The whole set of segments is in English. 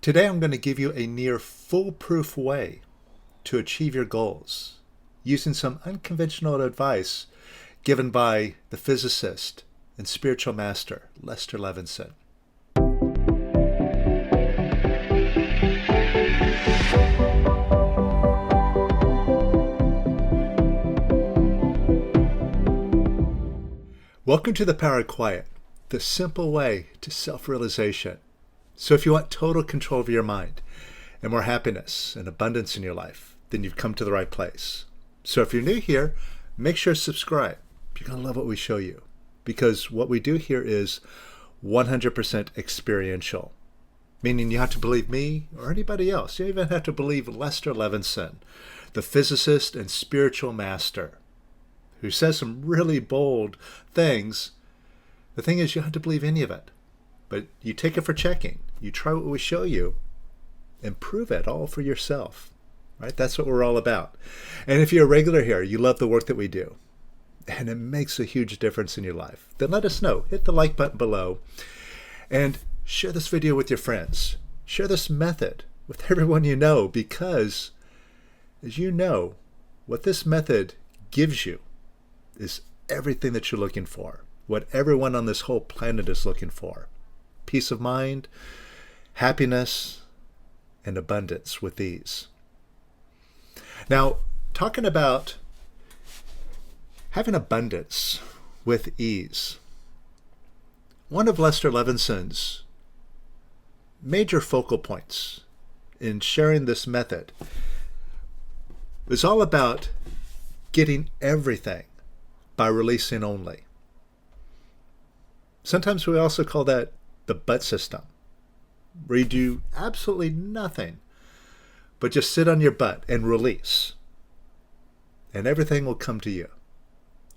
Today I'm going to give you a near foolproof way to achieve your goals using some unconventional advice given by the physicist and spiritual master, Lester Levenson. Welcome to the Power of Quiet, the simple way to self-realization. So if you want total control of your mind and more happiness and abundance in your life, then you've come to the right place. So if you're new here, make sure to subscribe. You're going to love what we show you, because what we do here is 100% experiential, meaning you have to believe me or anybody else. You even have to believe Lester Levenson, the physicist and spiritual master, who says some really bold things. The thing is, you don't have to believe any of it, but you take it for checking. You try what we show you and prove it all for yourself, right? That's what we're all about. And if you're a regular here, you love the work that we do, and it makes a huge difference in your life, then let us know. Hit the like button below and share this video with your friends. Share this method with everyone you know, because as you know, what this method gives you is everything that you're looking for, what everyone on this whole planet is looking for: peace of mind, happiness, and abundance with ease. Now, talking about having abundance with ease, one of Lester Levenson's major focal points in sharing this method is all about getting everything by releasing only. Sometimes we also call that the butt system, where you do absolutely nothing but just sit on your butt and release, and everything will come to you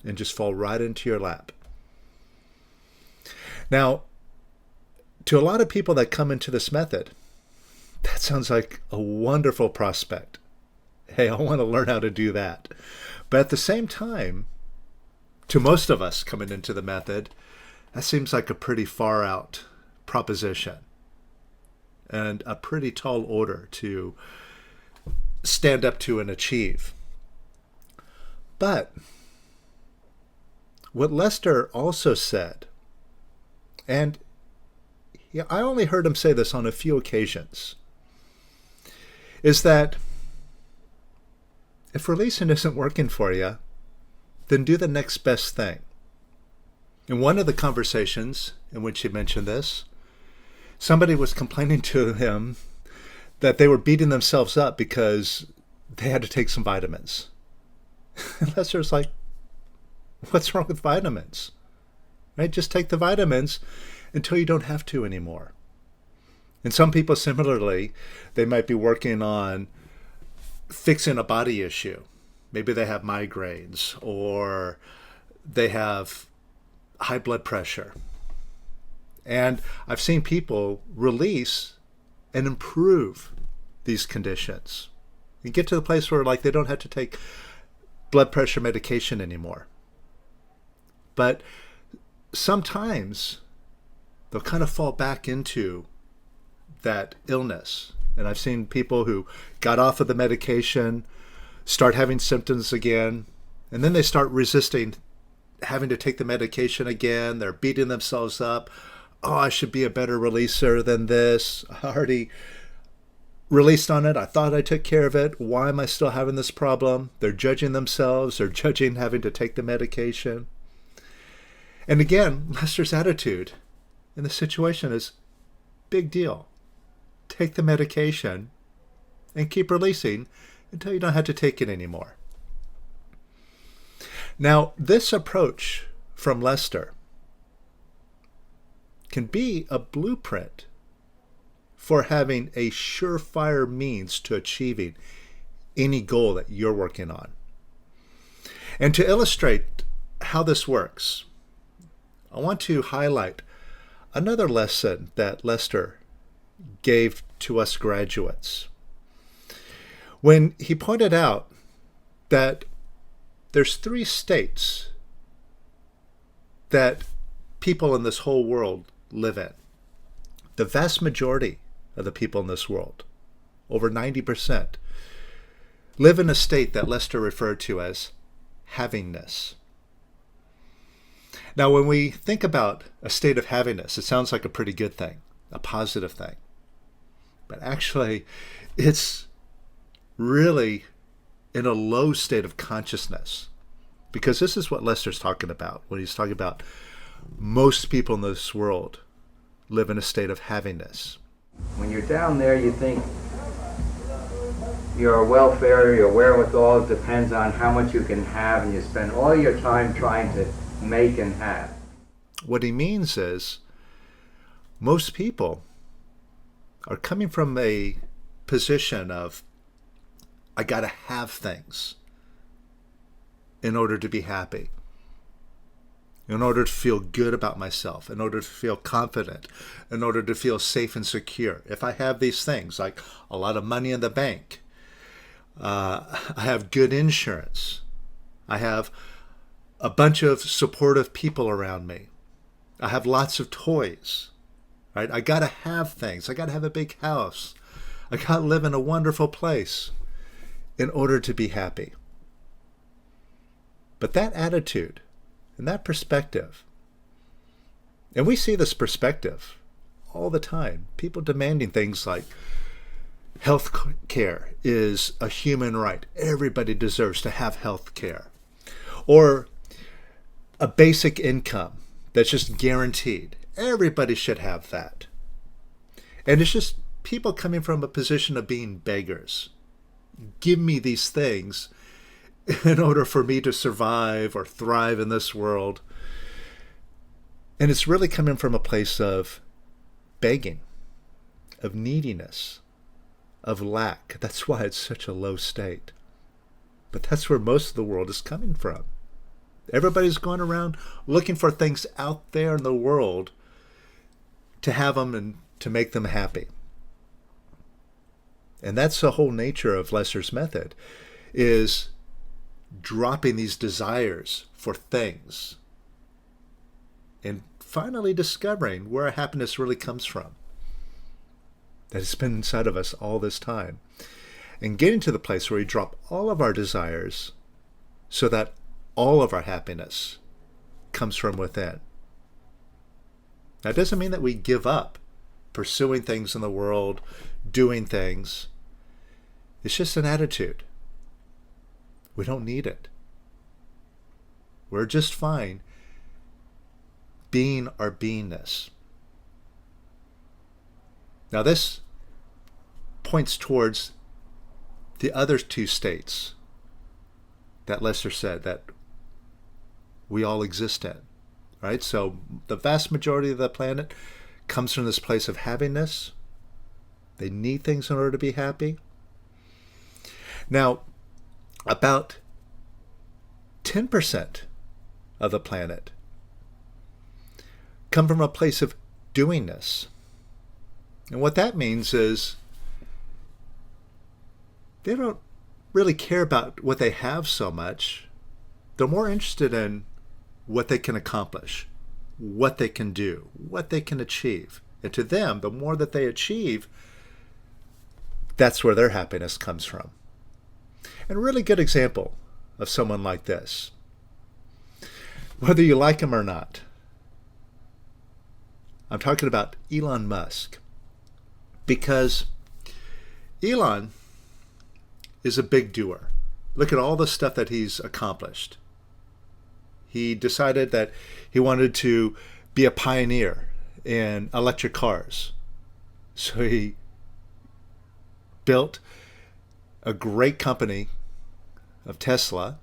and just fall right into your lap. Now, to a lot of people that come into this method, that sounds like a wonderful prospect. Hey, I want to learn how to do that. But at the same time, to most of us coming into the method, that seems like a pretty far out proposition and a pretty tall order to stand up to and achieve. But what Lester also said, and I only heard him say this on a few occasions, is that if releasing isn't working for you, then do the next best thing. In one of the conversations in which he mentioned this, somebody was complaining to him that they were beating themselves up because they had to take some vitamins. And Lester's like, what's wrong with vitamins? Right? Just take the vitamins until you don't have to anymore. And some people similarly, they might be working on fixing a body issue. Maybe they have migraines, or they have high blood pressure. And I've seen people release and improve these conditions and get to the place where like they don't have to take blood pressure medication anymore. But sometimes they'll kind of fall back into that illness. And I've seen people who got off of the medication start having symptoms again, and then they start resisting having to take the medication again. They're beating themselves up. Oh, I should be a better releaser than this. I already released on it. I thought I took care of it. Why am I still having this problem? They're judging themselves. They're judging having to take the medication. And again, Lester's attitude in the situation is, big deal. Take the medication and keep releasing until you don't have to take it anymore. Now, this approach from Lester can be a blueprint for having a surefire means to achieving any goal that you're working on. And to illustrate how this works, I want to highlight another lesson that Lester gave to us graduates, when he pointed out that there's 3 states that people in this whole world live in. The vast majority of the people in this world, over 90%, live in a state that Lester referred to as havingness. Now, when we think about a state of havingness, it sounds like a pretty good thing, a positive thing. But actually, it's really in a low state of consciousness. Because this is what Lester's talking about when he's talking about most people in this world live in a state of havingness. When you're down there, you think your welfare, your wherewithal depends on how much you can have, and you spend all your time trying to make and have. What he means is most people are coming from a position of, I gotta have things in order to be happy, in order to feel good about myself, in order to feel confident, in order to feel safe and secure. If I have these things, like a lot of money in the bank, I have good insurance, I have a bunch of supportive people around me, I have lots of toys, right? I gotta have things. I gotta have a big house. I gotta live in a wonderful place in order to be happy. But that attitude and that perspective, and we see this perspective all the time, people demanding things like health care is a human right. Everybody deserves to have health care. Or a basic income that's just guaranteed. Everybody should have that. And it's just people coming from a position of being beggars. Give me these things in order for me to survive or thrive in this world. And it's really coming from a place of begging, of neediness, of lack. That's why it's such a low state. But that's where most of the world is coming from. Everybody's going around looking for things out there in the world to have them and to make them happy. And that's the whole nature of Lester's method, is dropping these desires for things and finally discovering where our happiness really comes from. That it's been inside of us all this time. And getting to the place where we drop all of our desires so that all of our happiness comes from within. That doesn't mean that we give up pursuing things in the world, doing things. It's just an attitude. We don't need it. We're just fine being our beingness. Now this points towards the other two states that Lester said that we all exist in, right? So the vast majority of the planet comes from this place of happiness. They need things in order to be happy. Now, about 10% of the planet come from a place of doingness. And what that means is they don't really care about what they have so much. They're more interested in what they can accomplish, what they can do, what they can achieve. And to them, the more that they achieve, that's where their happiness comes from. And a really good example of someone like this, whether you like him or not, I'm talking about Elon Musk. Because Elon is a big doer. Look at all the stuff that he's accomplished. He decided that he wanted to be a pioneer in electric cars. So he built a great company of Tesla.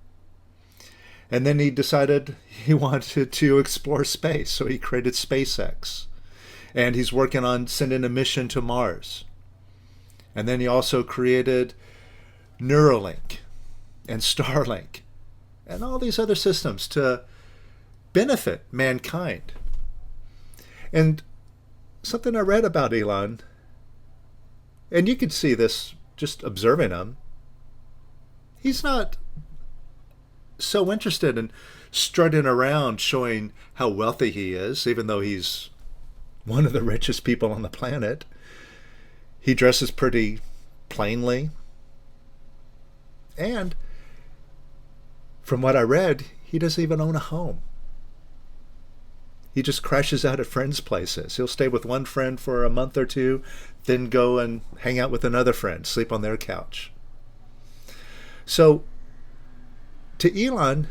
And then he decided he wanted to explore space. So he created SpaceX. And he's working on sending a mission to Mars. And then he also created Neuralink and Starlink and all these other systems to benefit mankind. And something I read about Elon, and you could see this just observing him, he's not so interested in strutting around showing how wealthy he is, even though he's one of the richest people on the planet. He dresses pretty plainly. And from what I read, he doesn't even own a home. He just crashes out at friends' places. He'll stay with one friend for a month or two, then go and hang out with another friend, sleep on their couch. So, to Elon,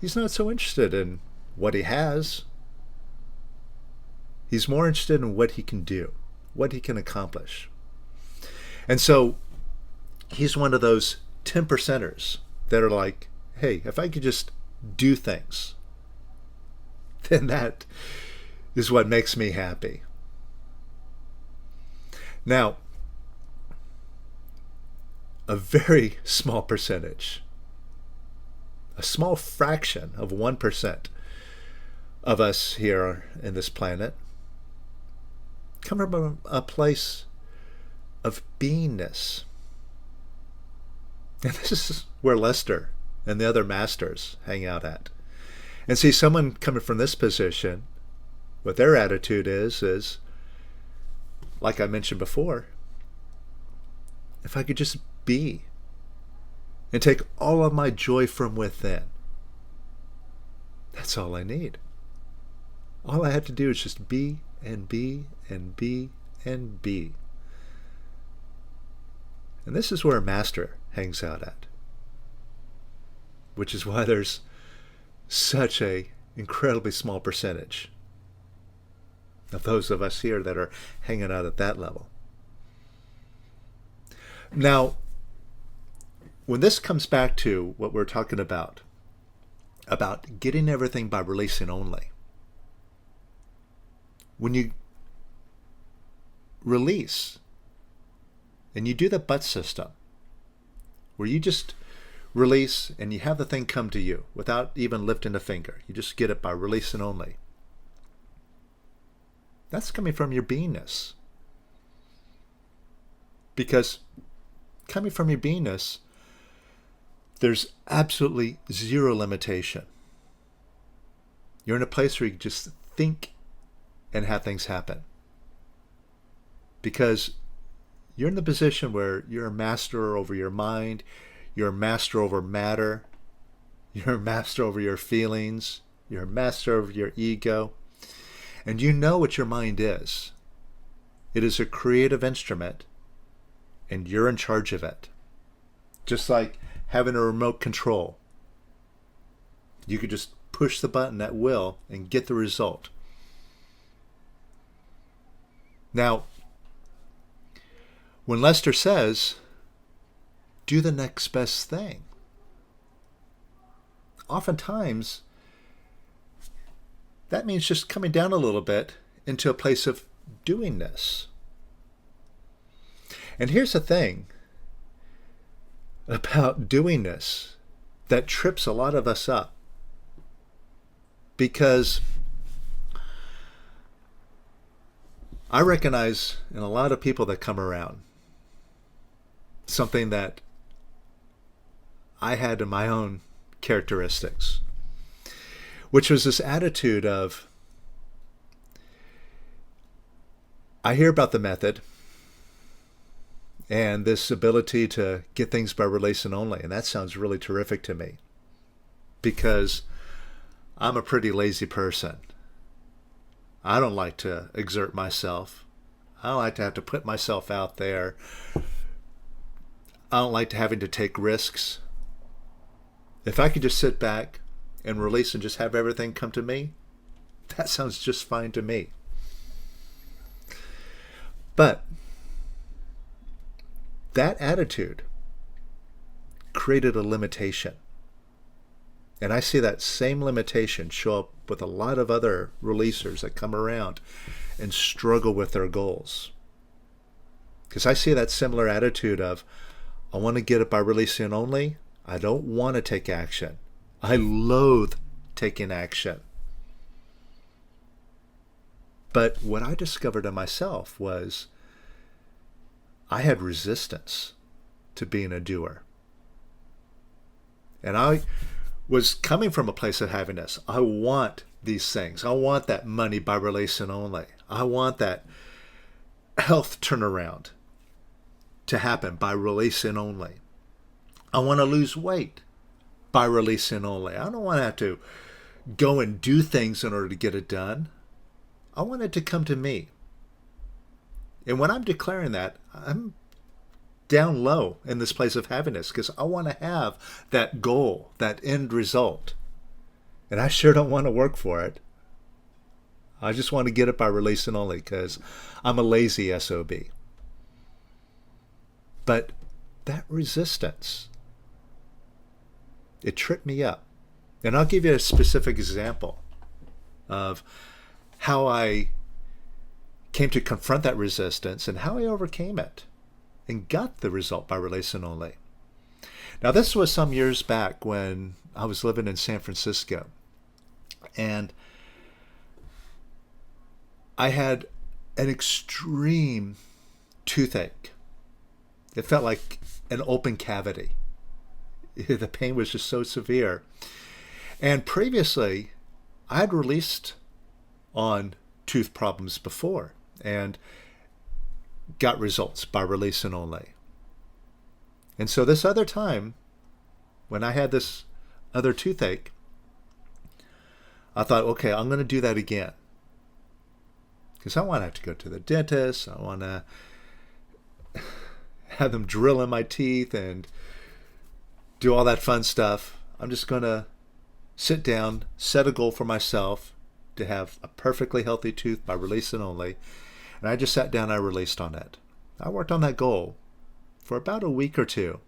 he's not so interested in what he has. He's more interested in what he can do, what he can accomplish. And so, he's one of those 10%ers that are like, hey, if I could just do things, then that is what makes me happy. Now, a very small percentage, a small fraction of 1% of us here in this planet come from a place of beingness. And this is where Lester and the other masters hang out at. And see, someone coming from this position, what their attitude is, like I mentioned before, if I could just be and take all of my joy from within, that's all I need. All I have to do is just be and be and be and be. And this is where a master hangs out at, which is why there's such a incredibly small percentage of those of us here that are hanging out at that level. Now, when this comes back to what we're talking about getting everything by releasing only, when you release and you do the but system, where you just release and you have the thing come to you without even lifting a finger, you just get it by releasing only, that's coming from your beingness. Because coming from your beingness, there's absolutely zero limitation. You're in a place where you just think and have things happen. Because you're in the position where you're a master over your mind, you're a master over matter, you're a master over your feelings, you're a master over your ego, and you know what your mind is. It is a creative instrument, and you're in charge of it. Just like having a remote control. You could just push the button at will and get the result. Now, when Lester says, do the next best thing, oftentimes that means just coming down a little bit into a place of doingness. And here's the thing about doingness that trips a lot of us up. Because I recognize in a lot of people that come around something that I had in my own characteristics, which was this attitude of, I hear about the method and this ability to get things by releasing only, and that sounds really terrific to me because I'm a pretty lazy person. I don't like to exert myself. I don't like to have to put myself out there. I don't like to having to take risks. If I could just sit back and release and just have everything come to me, that sounds just fine to me. But that attitude created a limitation. And I see that same limitation show up with a lot of other releasers that come around and struggle with their goals. Because I see that similar attitude of, I want to get it by releasing only. I don't want to take action. I loathe taking action. But what I discovered in myself was I had resistance to being a doer. And I was coming from a place of happiness. I want these things. I want that money by releasing only. I want that health turnaround. to happen by releasing only. I want to lose weight by releasing only. I don't want to have to go and do things in order to get it done. I want it to come to me. And when I'm declaring that, I'm down low in this place of happiness because I want to have that goal, that end result. And I sure don't want to work for it. I just want to get it by releasing only because I'm a lazy SOB. But that resistance, it tripped me up. And I'll give you a specific example of how I came to confront that resistance and how I overcame it and got the result by releasing only. Now, this was some years back when I was living in San Francisco. And I had an extreme toothache. It felt like an open cavity. The pain was just so severe. And previously, I had released on tooth problems before and got results by releasing only. And so this other time, when I had this other toothache, I thought, okay, I'm going to do that again. Because I want to have to go to the dentist. I want to have them drill in my teeth and do all that fun stuff. I'm just going to sit down, set a goal for myself to have a perfectly healthy tooth by releasing only. And I just sat down and I released on it. I worked on that goal for about a week or two.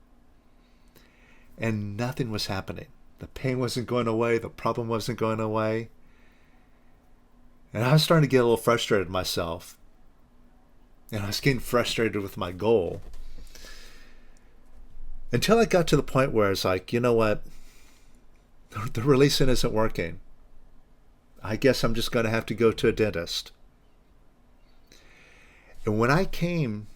And nothing was happening. The pain wasn't going away. The problem wasn't going away. And I was starting to get a little frustrated with myself. And I was getting frustrated with my goal. Until I got to the point where it's like, you know what? The releasing isn't working. I guess I'm just going to have to go to a dentist. And when I came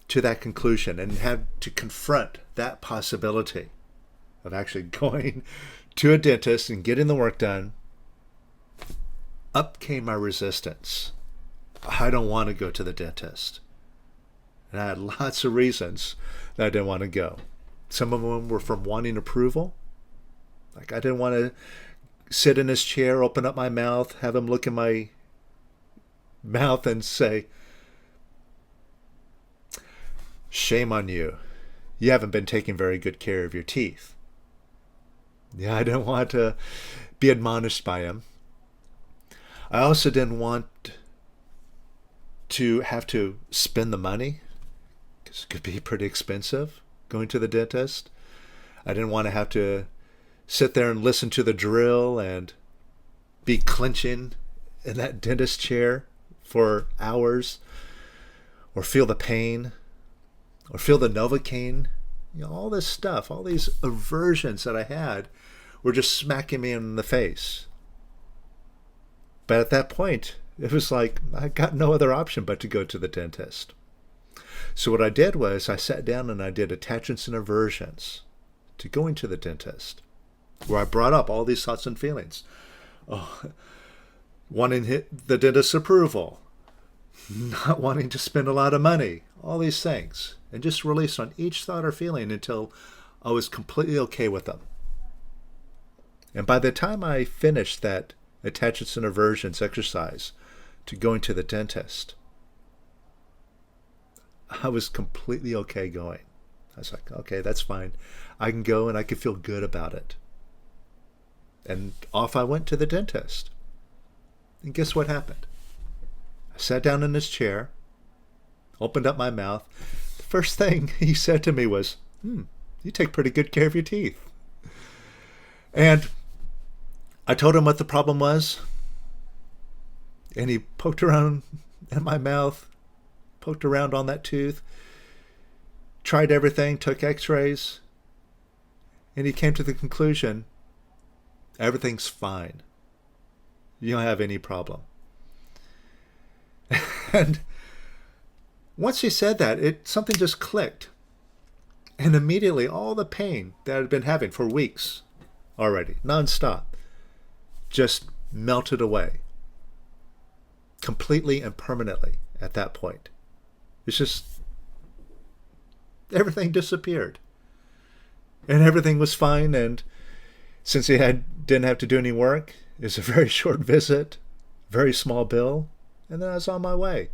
to that conclusion and had to confront that possibility of actually going to a dentist and getting the work done, up came my resistance. I don't want to go to the dentist. And I had lots of reasons that I didn't want to go. Some of them were from wanting approval. Like I didn't want to sit in his chair, open up my mouth, have him look in my mouth and say, "Shame on you. You haven't been taking very good care of your teeth." Yeah, I didn't want to be admonished by him. I also didn't want to have to spend the money, because it could be pretty expensive going to the dentist. I didn't want to have to sit there and listen to the drill and be clenching in that dentist chair for hours, or feel the pain, or feel the Novocaine. You know, all this stuff, all these aversions that I had were just smacking me in the face. But at that point, it was like I got no other option but to go to the dentist. So what I did was I sat down and I did attachments and aversions to going to the dentist, where I brought up all these thoughts and feelings. Oh, wanting the dentist's approval, not wanting to spend a lot of money, all these things, and just release on each thought or feeling until I was completely okay with them. And by the time I finished that attachments and aversions exercise to going to the dentist, I was completely okay going. I was like, okay, that's fine. I can go and I can feel good about it. And off I went to the dentist. And guess what happened? I sat down in his chair, opened up my mouth. The first thing he said to me was, you take pretty good care of your teeth. And I told him what the problem was. And he poked around in my mouth, poked around on that tooth, tried everything, took x-rays, and he came to the conclusion, everything's fine. You don't have any problem. And once he said that, something just clicked. And immediately all the pain that I'd been having for weeks already, nonstop, just melted away. Completely and permanently at that point. It's just everything disappeared. And everything was fine. And since he didn't have to do any work, it was a very short visit, very small bill, and then I was on my way.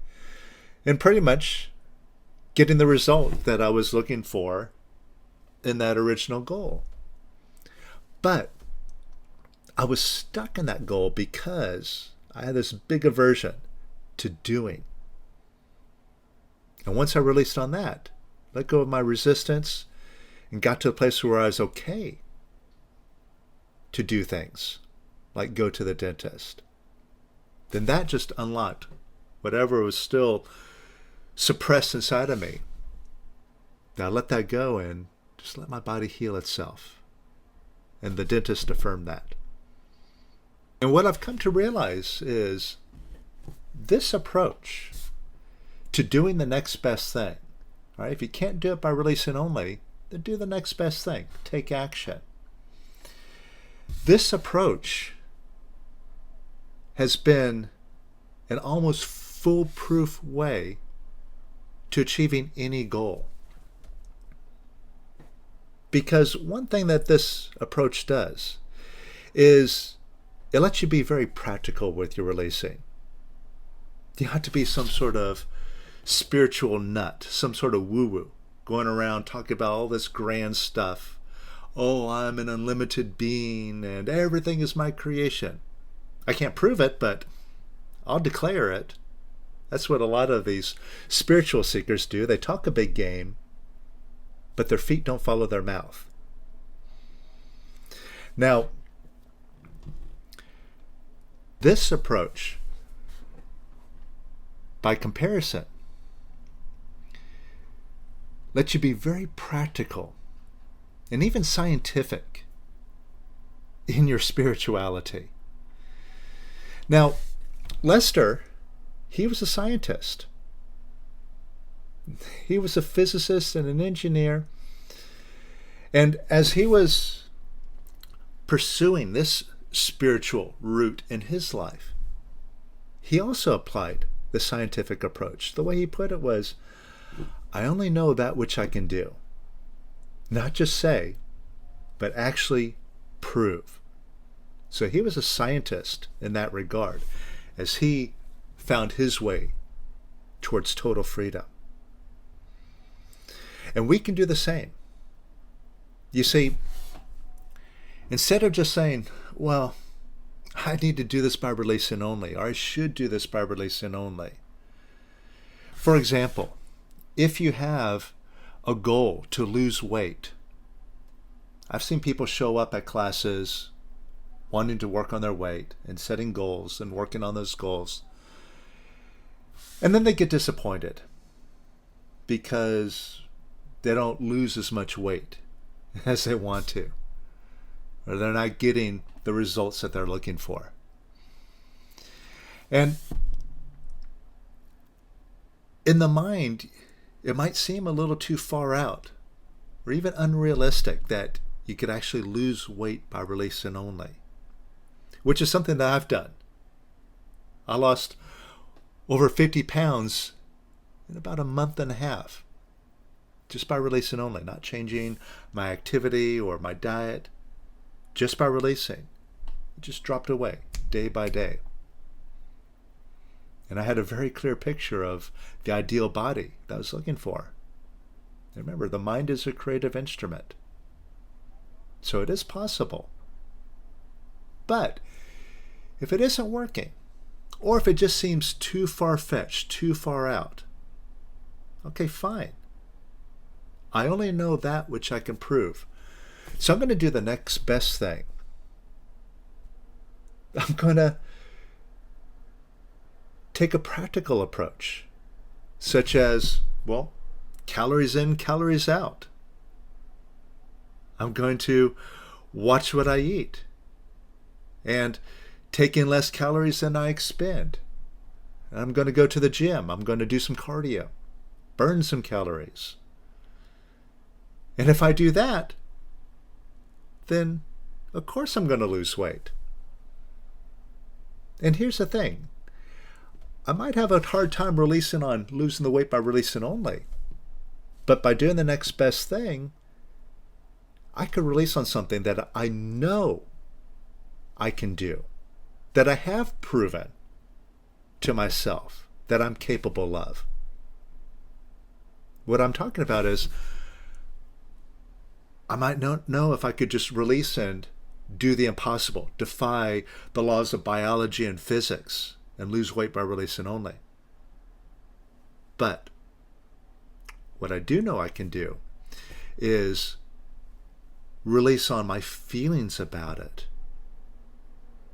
And pretty much getting the result that I was looking for in that original goal. But I was stuck in that goal because I had this big aversion to doing. And once I released on that, let go of my resistance, and got to a place where I was okay to do things like go to the dentist, then that just unlocked whatever was still suppressed inside of me. Now I let that go and just let my body heal itself. And the dentist affirmed that. And what I've come to realize is this approach to doing the next best thing. All right, if you can't do it by releasing only, then do the next best thing. Take action. This approach has been an almost foolproof way to achieving any goal. Because one thing that this approach does is it lets you be very practical with your releasing. You have to be some sort of spiritual nut, some sort of woo-woo, going around talking about all this grand stuff. Oh, I'm an unlimited being and everything is my creation. I can't prove it, but I'll declare it. That's what a lot of these spiritual seekers do. They talk a big game, but their feet don't follow their mouth. Now, this approach, by comparison, lets you be very practical and even scientific in your spirituality. Now, Lester, he was a scientist. He was a physicist and an engineer. And as he was pursuing this spiritual route in his life, he also applied the scientific approach. The way he put it was, I only know that which I can do. Not just say, but actually prove. So he was a scientist in that regard, as he found his way towards total freedom. And we can do the same. You see, instead of just saying, well, I need to do this by releasing only, or I should do this by releasing only. For example, if you have a goal to lose weight, I've seen people show up at classes wanting to work on their weight and setting goals and working on those goals. And then they get disappointed because they don't lose as much weight as they want to, or they're not getting the results that they're looking for. And in the mind, it might seem a little too far out or even unrealistic that you could actually lose weight by releasing only, which is something that I've done. I lost over 50 pounds in about a month and a half just by releasing only, not changing my activity or my diet, just by releasing. It just dropped away day by day. And I had a very clear picture of the ideal body that I was looking for. And remember, the mind is a creative instrument. So it is possible. But if it isn't working, or if it just seems too far-fetched, too far out, okay, fine. I only know that which I can prove. So I'm going to do the next best thing. I'm going to take a practical approach, such as, well, calories in, calories out. I'm going to watch what I eat and take in less calories than I expend. I'm going to go to the gym. I'm going to do some cardio, burn some calories. And if I do that, then of course I'm going to lose weight. And here's the thing. I might have a hard time releasing on losing the weight by releasing only. But by doing the next best thing, I could release on something that I know I can do, that I have proven to myself that I'm capable of. What I'm talking about is I might not know if I could just release and do the impossible, defy the laws of biology and physics, and lose weight by releasing only. But what I do know I can do is release on my feelings about it,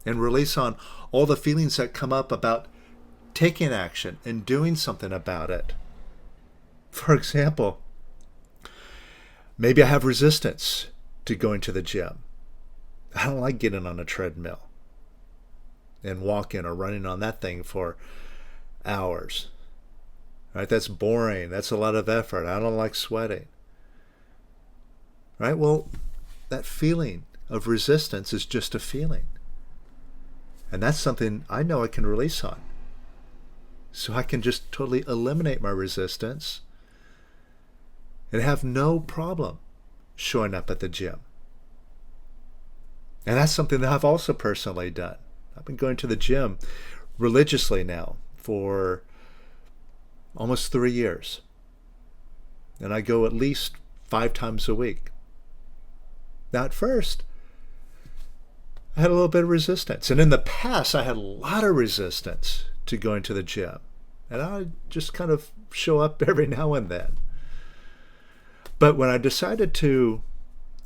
and release on all the feelings that come up about taking action and doing something about it. For example, maybe I have resistance to going to the gym. I don't like getting on a treadmill and walking or running on that thing for hours. Right? That's boring. That's a lot of effort. I don't like sweating. Right? Well, that feeling of resistance is just a feeling. And that's something I know I can release on. So I can just totally eliminate my resistance and have no problem showing up at the gym. And that's something that I've also personally done. I've been going to the gym religiously now for almost 3 years. And I go at least 5 times a week. Now at first, I had a little bit of resistance. And in the past, I had a lot of resistance to going to the gym. And I would just kind of show up every now and then. But when I decided to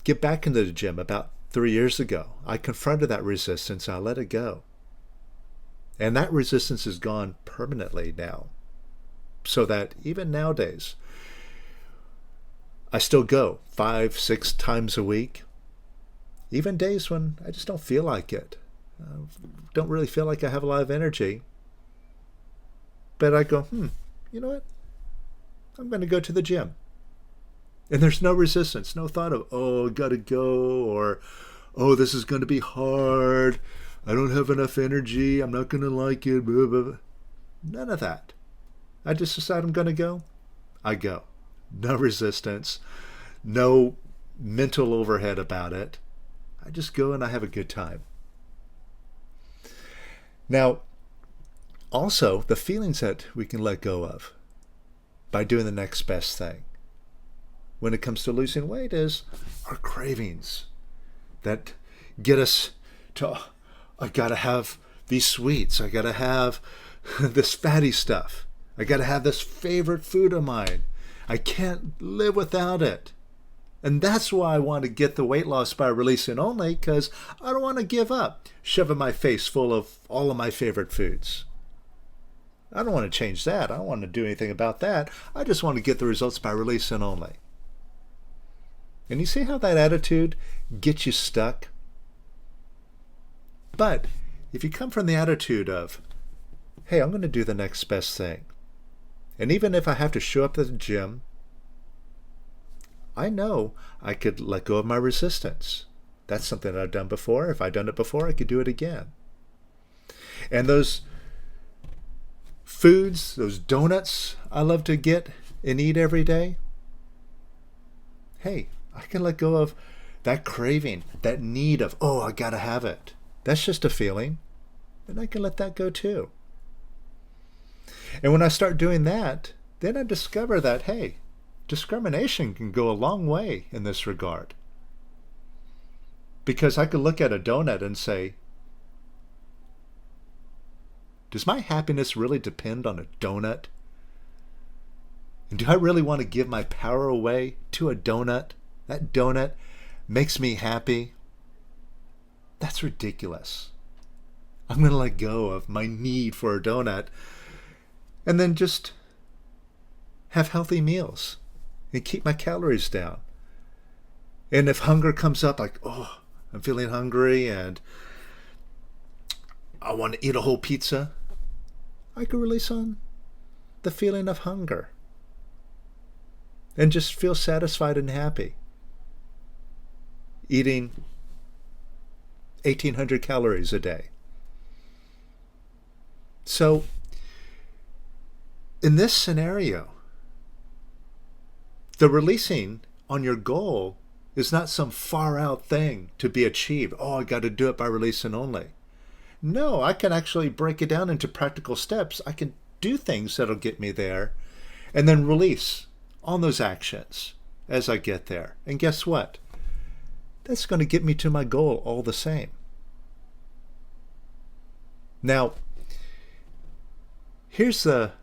get back into the gym about 3 years ago, I confronted that resistance and I let it go. And that resistance is gone permanently now. So that even nowadays, I still go 5, 6 times a week. Even days when I just don't feel like it. Don't really feel like I have a lot of energy. But I go, you know what? I'm going to go to the gym. And there's no resistance, no thought of, oh, I gotta go, or, oh, this is going to be hard. I don't have enough energy. I'm not going to like it. Blah, blah, blah. None of that. I just decide I'm going to go. I go. No resistance. No mental overhead about it. I just go and I have a good time. Now, also, the feelings that we can let go of by doing the next best thing when it comes to losing weight is our cravings that get us to, oh, I gotta have these sweets. I gotta have this fatty stuff. I gotta have this favorite food of mine. I can't live without it. And that's why I want to get the weight loss by releasing only, because I don't want to give up shoving my face full of all of my favorite foods. I don't want to change that. I don't want to do anything about that. I just want to get the results by releasing only. And you see how that attitude gets you stuck? But if you come from the attitude of, hey, I'm going to do the next best thing. And even if I have to show up at the gym, I know I could let go of my resistance. That's something that I've done before. If I've done it before, I could do it again. And those foods, those donuts I love to get and eat every day, hey, I can let go of that craving, that need of, oh, I gotta have it. That's just a feeling. And I can let that go too. And when I start doing that, then I discover that, hey, discrimination can go a long way in this regard. Because I could look at a donut and say, does my happiness really depend on a donut? And do I really want to give my power away to a donut? That donut makes me happy? That's ridiculous. I'm going to let go of my need for a donut and then just have healthy meals and keep my calories down. And if hunger comes up, like, oh, I'm feeling hungry and I want to eat a whole pizza, I could release on the feeling of hunger and just feel satisfied and happy eating 1,800 calories a day. So in this scenario, The releasing on your goal is not some far out thing to be achieved. Oh, I got to do it by releasing only. No, I can actually break it down into practical steps. I can do things that'll get me there and then release on those actions as I get there. And guess what? That's going to get me to my goal all the same. Now, here's the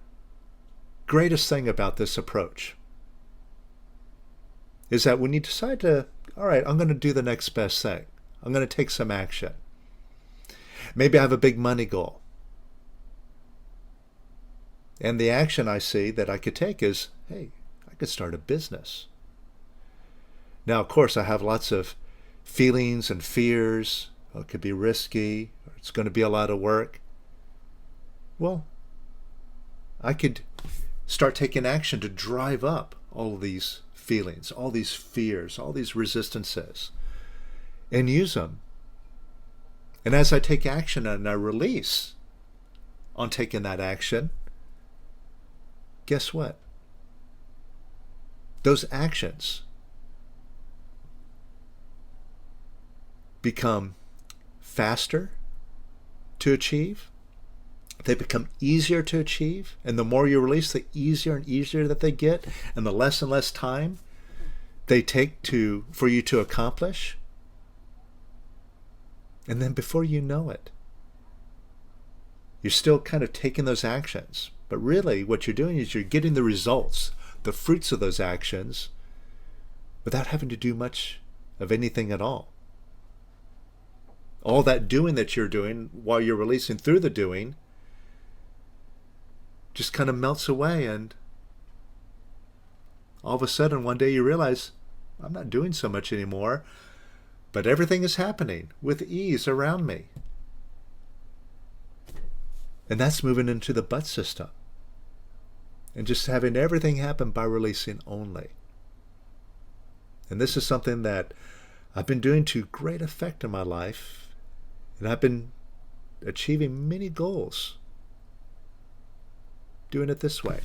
greatest thing about this approach, is that when you decide to, all right, I'm going to do the next best thing. I'm going to take some action. Maybe I have a big money goal. And the action I see that I could take is, hey, I could start a business. Now, of course, I have lots of feelings and fears. Oh, it could be risky. Or it's going to be a lot of work. Well, I could start taking action to drive up all of these feelings, all these fears, all these resistances, and use them. And as I take action and I release on taking that action, guess what? Those actions become faster to achieve. They become easier to achieve. And the more you release, the easier and easier that they get, and the less and less time they take for you to accomplish. And then before you know it, you're still kind of taking those actions. But really what you're doing is you're getting the results, the fruits of those actions, without having to do much of anything at all. All that doing that you're doing while you're releasing through the doing just kind of melts away, and all of a sudden one day you realize, I'm not doing so much anymore, but everything is happening with ease around me. And that's moving into the but system. And just having everything happen by releasing only. And this is something that I've been doing to great effect in my life. And I've been achieving many goals doing it this way.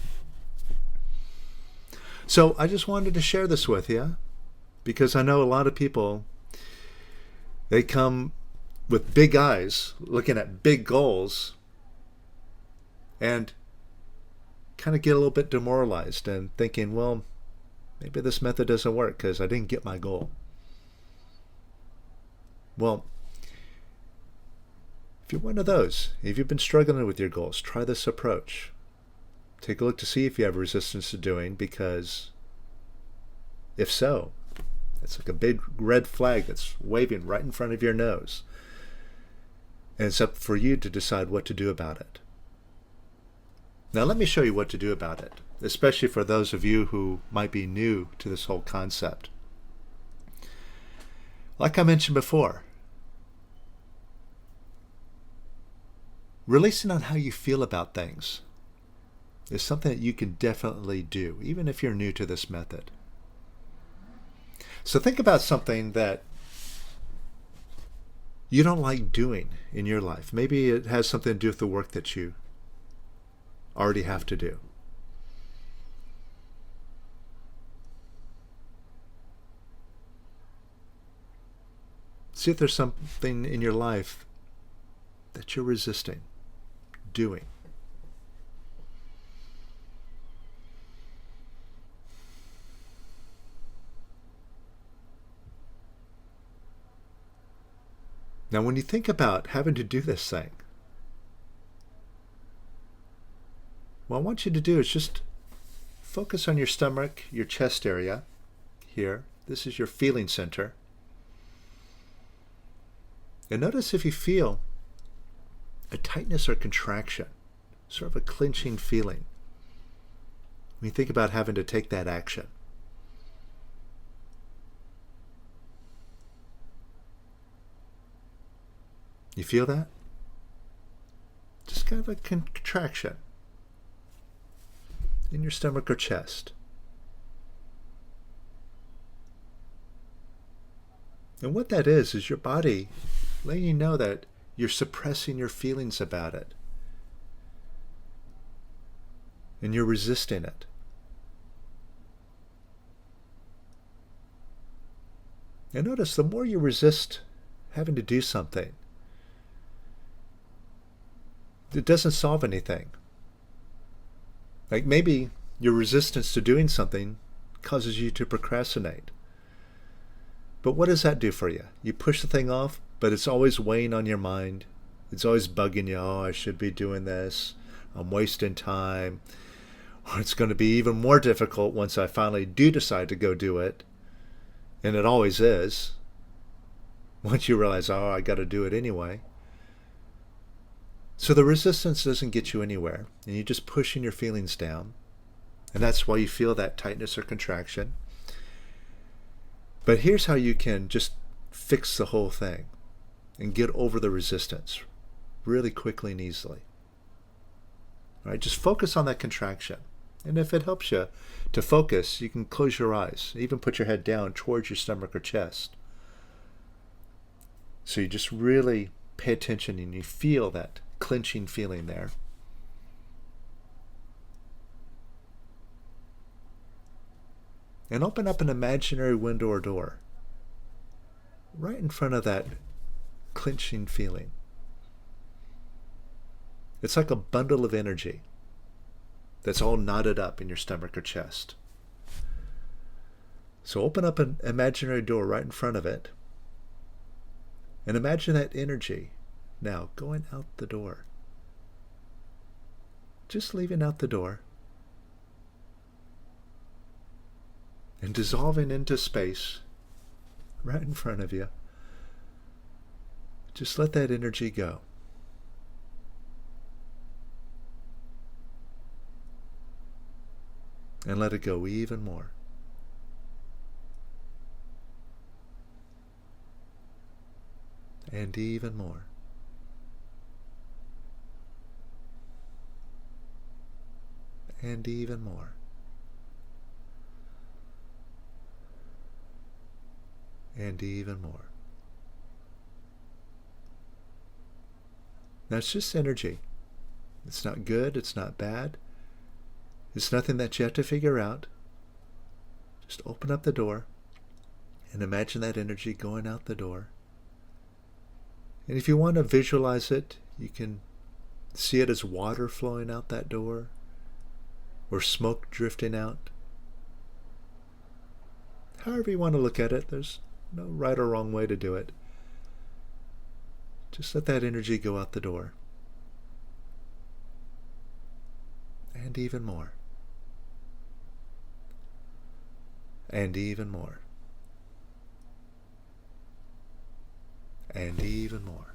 So I just wanted to share this with you, because I know a lot of people, they come with big eyes looking at big goals and kind of get a little bit demoralized and thinking, well, maybe this method doesn't work because I didn't get my goal. Well, if you're one of those, if you've been struggling with your goals, try this approach. Take a look to see if you have resistance to doing, because if so, it's like a big red flag that's waving right in front of your nose. And it's up for you to decide what to do about it. Now let me show you what to do about it, especially for those of you who might be new to this whole concept. Like I mentioned before, releasing on how you feel about things is something that you can definitely do, even if you're new to this method. So think about something that you don't like doing in your life. Maybe it has something to do with the work that you already have to do. See if there's something in your life that you're resisting doing. Now, when you think about having to do this thing, what I want you to do is just focus on your stomach, your chest area here. This is your feeling center. And notice if you feel a tightness or contraction, sort of a clenching feeling, when you think about having to take that action. You feel that? Just kind of a contraction in your stomach or chest. And what that is your body letting you know that you're suppressing your feelings about it. And you're resisting it. And notice the more you resist having to do something, it doesn't solve anything. Like maybe your resistance to doing something causes you to procrastinate. But what does that do for you? You push the thing off, but it's always weighing on your mind. It's always bugging you. Oh, I should be doing this. I'm wasting time. Or it's going to be even more difficult once I finally do decide to go do it. And it always is. Once you realize, oh, I got to do it anyway. So the resistance doesn't get you anywhere. And you're just pushing your feelings down. And that's why you feel that tightness or contraction. But here's how you can just fix the whole thing and get over the resistance really quickly and easily. All right, just focus on that contraction. And if it helps you to focus, you can close your eyes, even put your head down towards your stomach or chest. So you just really pay attention and you feel that clenching feeling there. And open up an imaginary window or door right in front of that clenching feeling. It's like a bundle of energy that's all knotted up in your stomach or chest. So open up an imaginary door right in front of it and imagine that energy now going out the door. Just leaving out the door and dissolving into space right in front of you. Just let that energy go. And let it go even more. And even more. And even more. And even more. Now it's just energy. It's not good, it's not bad. It's nothing that you have to figure out. Just open up the door and imagine that energy going out the door. And if you want to visualize it, you can see it as water flowing out that door or smoke drifting out. However you want to look at it, there's no right or wrong way to do it. Just let that energy go out the door. And even more. And even more. And even more.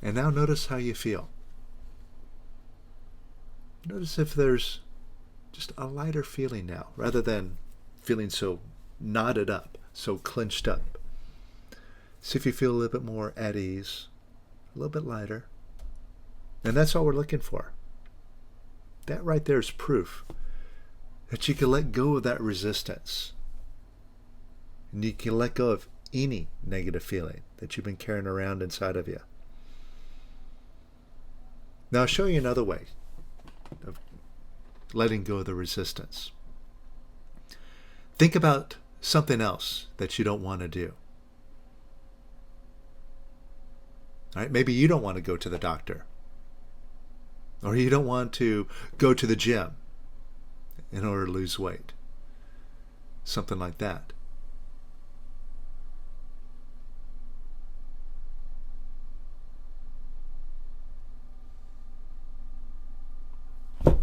And now notice how you feel. Notice if there's just a lighter feeling now, rather than feeling so knotted up, so clenched up. See if you feel a little bit more at ease, a little bit lighter. And that's all we're looking for. That right there is proof that you can let go of that resistance. And you can let go of any negative feeling that you've been carrying around inside of you. Now I'll show you another way of letting go of the resistance. Think about something else that you don't want to do. All right, maybe you don't want to go to the doctor. Or you don't want to go to the gym in order to lose weight. Something like that.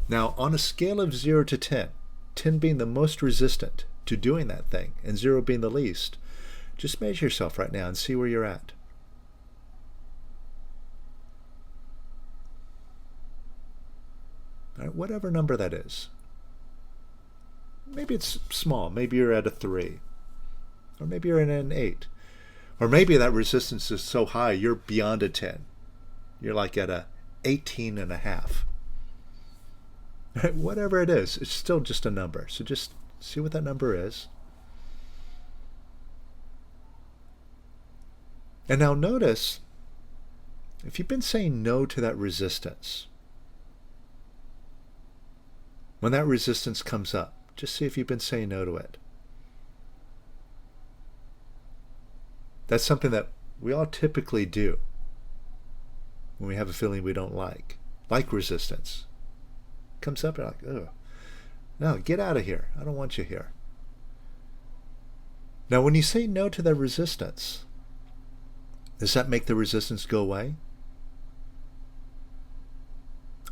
Now, on a scale of 0 to 10, 10 being the most resistant to doing that thing, and 0 being the least, just measure yourself right now and see where you're at. All right, whatever number that is. Maybe it's small. Maybe you're at a 3. Or maybe you're at an 8. Or maybe that resistance is so high you're beyond a 10. You're like at a 18 and a half. Whatever it is, it's still just a number. So just see what that number is. And now notice, if you've been saying no to that resistance, When that resistance comes up, just see if you've been saying no to it. That's something that we all typically do when we have a feeling we don't like resistance. Comes up, and you're like, oh, no, get out of here. I don't want you here. Now, when you say no to the resistance, does that make the resistance go away?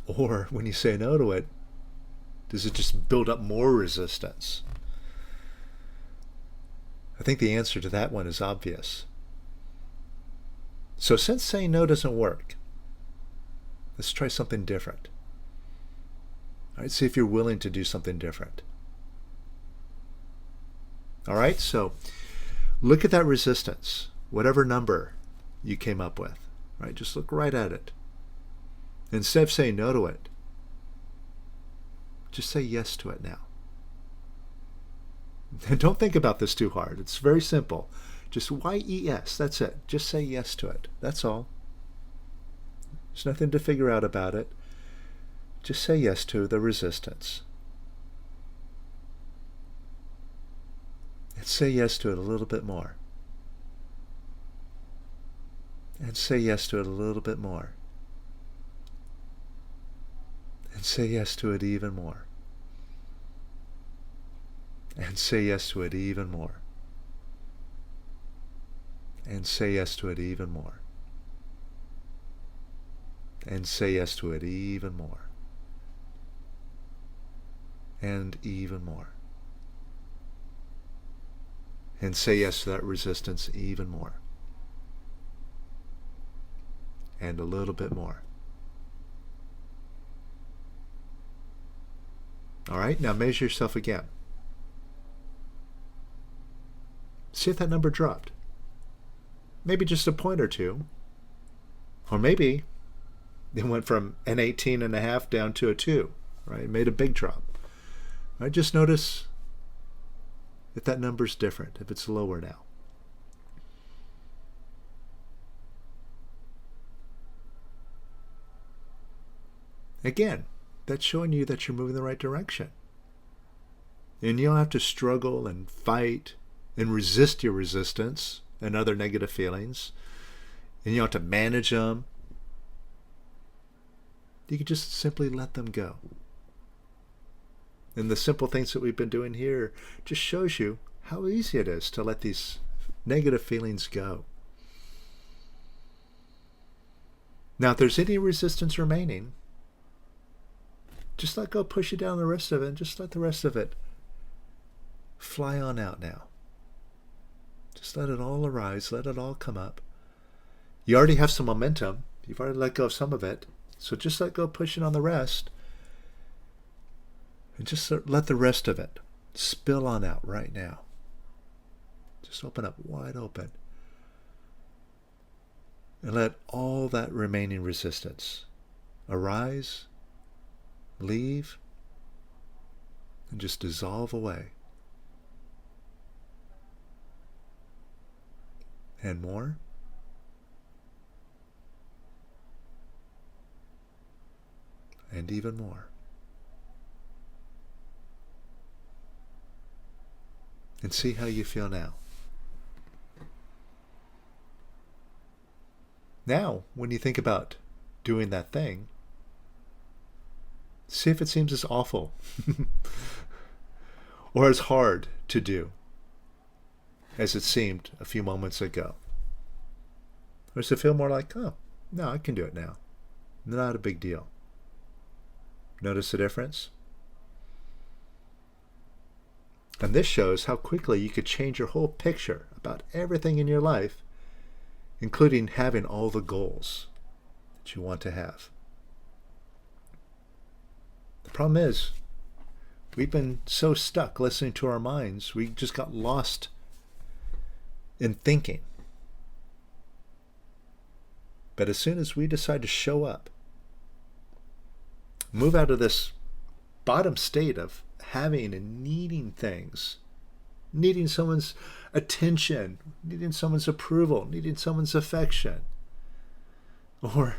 Or when you say no to it, does it just build up more resistance? I think the answer to that one is obvious. So since saying no doesn't work, let's try something different. All right, see if you're willing to do something different. All right, so look at that resistance, whatever number you came up with. Right, just look right at it. Instead of saying no to it, just say yes to it now. And don't think about this too hard. It's very simple. Just YES, that's it. Just say yes to it. That's all. There's nothing to figure out about it. Just say yes to the resistance. And say yes to it a little bit more. And say yes to it a little bit more. And say yes to it even more. And say yes to it even more. And say yes to it even more. And say yes to it even more. And even more. And say yes to that resistance even more. And a little bit more. All right, now measure yourself again. See if that number dropped. Maybe just a point or two. Or maybe it went from an 18.5 down to a 2. Right? It made a big drop. Right? Just notice if that number's different, if it's lower now. Again, that's showing you that you're moving in the right direction. And you don't have to struggle and fight and resist your resistance and other negative feelings. And you don't have to manage them. You can just simply let them go. And the simple things that we've been doing here just shows you how easy it is to let these negative feelings go. Now, if there's any resistance remaining, just let go, push it down the rest of it, and just let the rest of it fly on out now. Just let it all arise, let it all come up. You already have some momentum. You've already let go of some of it. So just let go, push it on the rest. And just let the rest of it spill on out right now. Just open up wide open. And let all that remaining resistance arise, leave, and just dissolve away. And more. And even more. And see how you feel now. Now, when you think about doing that thing, see if it seems as awful or as hard to do as it seemed a few moments ago. Or does it feel more like, oh, no, I can do it now. Not a big deal. Notice the difference? And this shows how quickly you could change your whole picture about everything in your life, including having all the goals that you want to have. The problem is, we've been so stuck listening to our minds, we just got lost in thinking. But as soon as we decide to show up, move out of this bottom state of having and needing things, needing someone's attention, needing someone's approval, needing someone's affection, or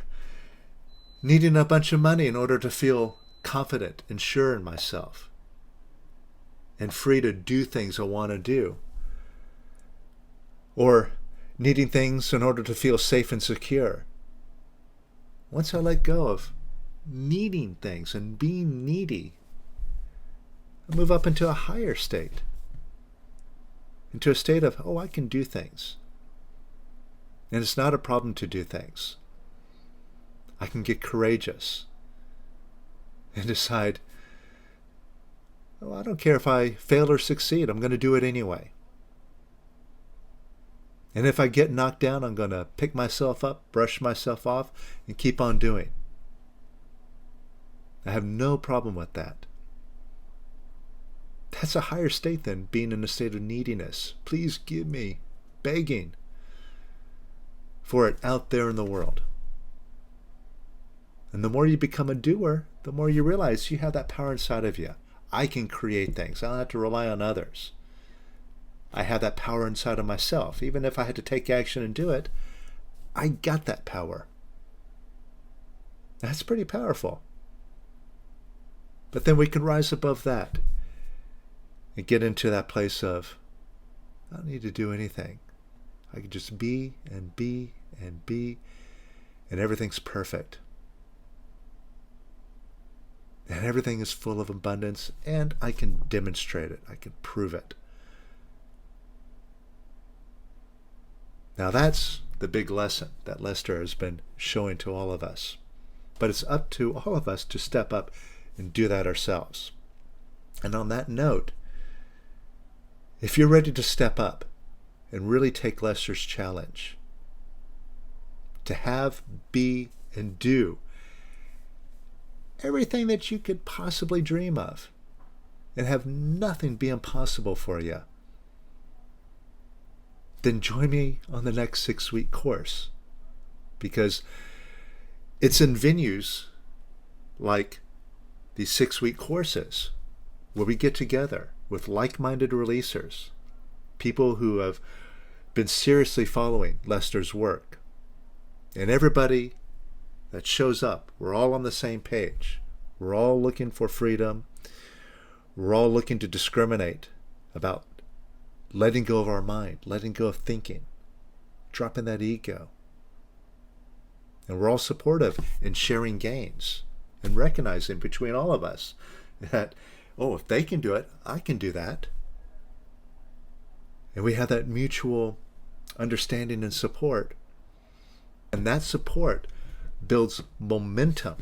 needing a bunch of money in order to feel confident and sure in myself, and free to do things I want to do, or needing things in order to feel safe and secure. Once I let go of needing things and being needy, I move up into a higher state, into a state of, oh, I can do things. And it's not a problem to do things. I can get courageous and decide, oh, I don't care if I fail or succeed, I'm going to do it anyway. And if I get knocked down, I'm going to pick myself up, brush myself off, and keep on doing. I have no problem with that. That's a higher state than being in a state of neediness. Please give me, begging for it out there in the world. And the more you become a doer, the more you realize you have that power inside of you. I can create things. I don't have to rely on others. I have that power inside of myself. Even if I had to take action and do it, I got that power. That's pretty powerful. But then we can rise above that and get into that place of, I don't need to do anything. I can just be and be and be, and everything's perfect. And everything is full of abundance, and I can demonstrate it. I can prove it. Now that's the big lesson that Lester has been showing to all of us. But it's up to all of us to step up and do that ourselves. And on that note, if you're ready to step up and really take Lester's challenge to have, be, and do everything that you could possibly dream of and have nothing be impossible for you, then join me on the next 6-week course, because it's in venues like these 6-week courses where we get together with like-minded releasers, people who have been seriously following Lester's work. And everybody that shows up, we're all on the same page. We're all looking for freedom. We're all looking to discriminate about letting go of our mind, letting go of thinking, dropping that ego. And we're all supportive in sharing gains and recognizing between all of us that, oh, if they can do it, I can do that. And we have that mutual understanding and support. And that support builds momentum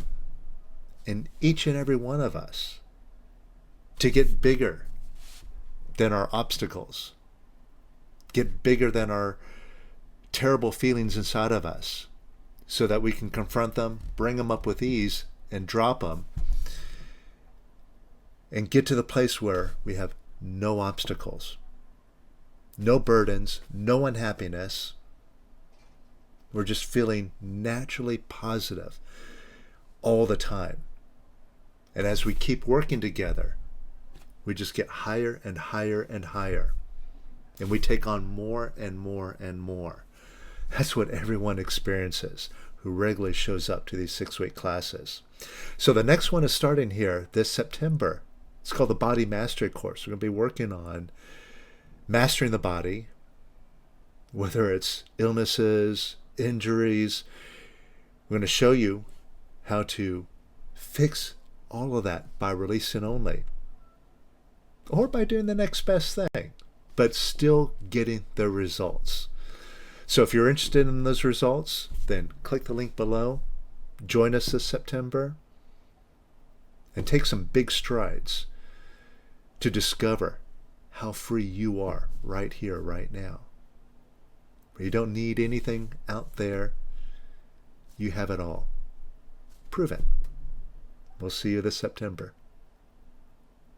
in each and every one of us to get bigger than our obstacles, get bigger than our terrible feelings inside of us, so that we can confront them, bring them up with ease, and drop them, and get to the place where we have no obstacles, no burdens, no unhappiness. We're just feeling naturally positive all the time. And as we keep working together, we just get higher and higher and higher. And we take on more and more and more. That's what everyone experiences who regularly shows up to these 6-week classes. So the next one is starting here this September. It's called the Body Mastery Course. We're going to be working on mastering the body, whether it's illnesses, injuries. We're going to show you how to fix all of that by releasing only, or by doing the next best thing, but still getting the results. So if you're interested in those results, then click the link below, join us this September, and take some big strides to discover how free you are right here, right now. You don't need anything out there. You have it all. Prove it. We'll see you this September.